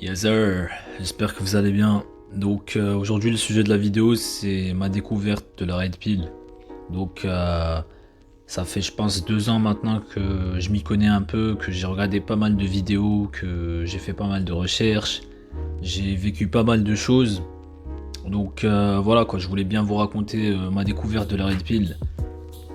Yes sir, j'espère que vous allez bien. Donc aujourd'hui le sujet de la vidéo c'est ma découverte de la Red Pill. Donc ça fait je pense 2 ans maintenant que je m'y connais un peu, que j'ai regardé pas mal de vidéos, que j'ai fait pas mal de recherches, j'ai vécu pas mal de choses. Donc voilà quoi, je voulais bien vous raconter ma découverte de la Red Pill.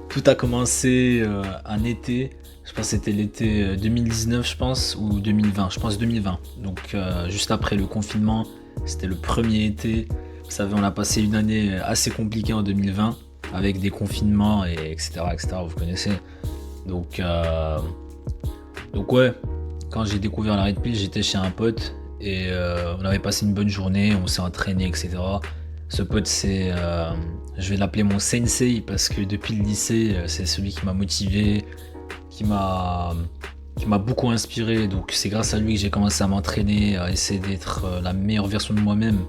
Tout a commencé un été, je pense que c'était l'été 2019 je pense, ou 2020, je pense 2020. Donc juste après le confinement, c'était le premier été. Vous savez, on a passé une année assez compliquée en 2020, avec des confinements et etc. etc. Vous connaissez. Donc, euh, donc ouais, quand j'ai découvert la Red Pill, j'étais chez un pote et on avait passé une bonne journée, on s'est entraîné, etc. Ce pote, je vais l'appeler mon sensei parce que depuis le lycée, c'est celui qui m'a motivé, qui m'a, qui m'a beaucoup inspiré. Donc c'est grâce à lui que j'ai commencé à m'entraîner, à essayer d'être la meilleure version de moi-même.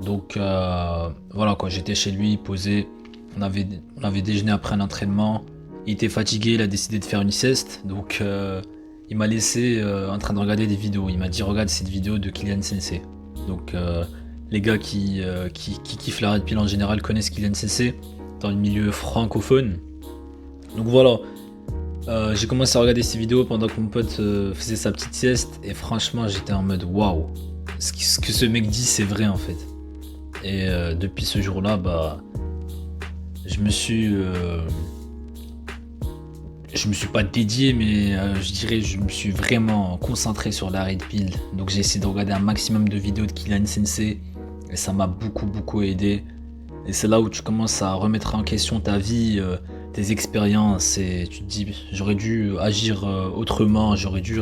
Donc voilà quoi, j'étais chez lui, posé, on avait déjeuné après un entraînement. Il était fatigué, il a décidé de faire une sieste, donc il m'a laissé en train de regarder des vidéos. Il m'a dit regarde cette vidéo de Kylian Sensei. Donc les gars qui kiffent la Red Pill en général connaissent Kylian Sensei dans le milieu francophone. Donc voilà, j'ai commencé à regarder ces vidéos pendant que mon pote faisait sa petite sieste et franchement j'étais en mode waouh, ce que ce mec dit c'est vrai en fait. Et depuis ce jour-là, bah, je me suis, euh, je me suis pas dédié, mais je dirais, je me suis vraiment concentré sur la Red Pill. Donc j'ai essayé de regarder un maximum de vidéos de Kylian Sensei, et ça m'a beaucoup aidé. Et c'est là où tu commences à remettre en question ta vie, tes expériences, et tu te dis, j'aurais dû agir autrement, j'aurais dû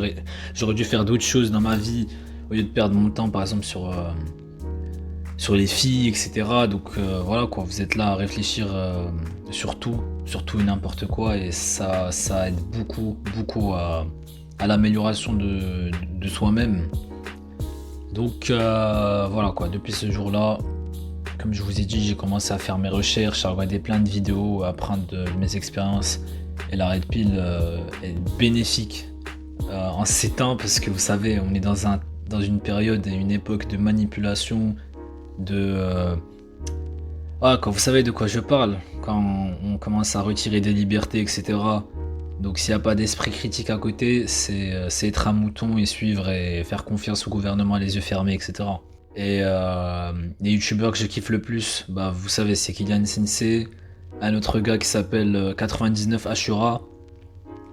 faire d'autres choses dans ma vie, au lieu de perdre mon temps, par exemple, sur les filles, etc. Donc voilà quoi, vous êtes là à réfléchir sur tout et n'importe quoi, et ça aide beaucoup à l'amélioration de soi-même. Donc voilà quoi, depuis ce jour-là, comme je vous ai dit, j'ai commencé à faire mes recherches, à regarder plein de vidéos, à apprendre de mes expériences. Et la Red Pill est bénéfique en ces temps parce que vous savez, on est dans une période et une époque de manipulation, de quand vous savez de quoi je parle, quand on commence à retirer des libertés, etc. Donc s'il n'y a pas d'esprit critique à côté, c'est être un mouton et suivre et faire confiance au gouvernement les yeux fermés, etc. Et les youtubeurs que je kiffe le plus, bah vous savez, c'est Kylian Sensei, un autre gars qui s'appelle 99 Ashura.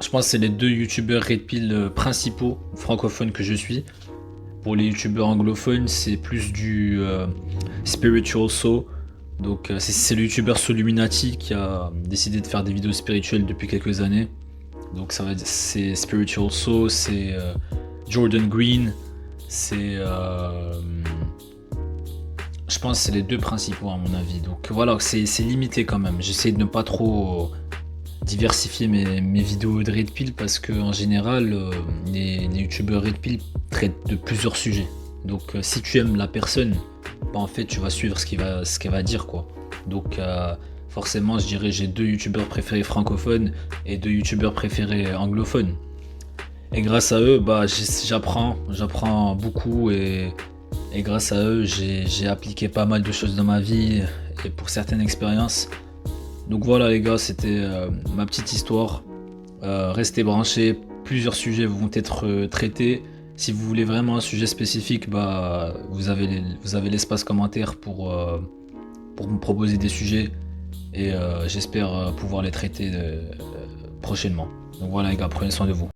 Je pense que c'est les deux youtubeurs Red Pill principaux francophones que je suis. Pour les youtubeurs anglophones, c'est plus du Spiritual Soul. Donc c'est le youtubeur Soluminati qui a décidé de faire des vidéos spirituelles depuis quelques années. Donc c'est Spiritual Soul, c'est Jordan Green, c'est je pense que c'est les deux principaux à mon avis. Donc voilà, c'est limité quand même. J'essaie de ne pas trop diversifier mes vidéos de Red Pill parce que en général les youtubeurs Red Pill traitent de plusieurs sujets. Donc si tu aimes la personne, bah, en fait tu vas suivre ce qu'elle va dire quoi. Donc forcément je dirais j'ai deux youtubeurs préférés francophones et deux youtubeurs préférés anglophones. Et grâce à eux, bah j'apprends beaucoup et grâce à eux j'ai appliqué pas mal de choses dans ma vie et pour certaines expériences. Donc voilà les gars, c'était ma petite histoire. Restez branchés, plusieurs sujets vont être traités. Si vous voulez vraiment un sujet spécifique, bah vous avez l'espace commentaire pour me proposer des sujets et j'espère pouvoir les traiter prochainement. Donc voilà les gars, prenez soin de vous.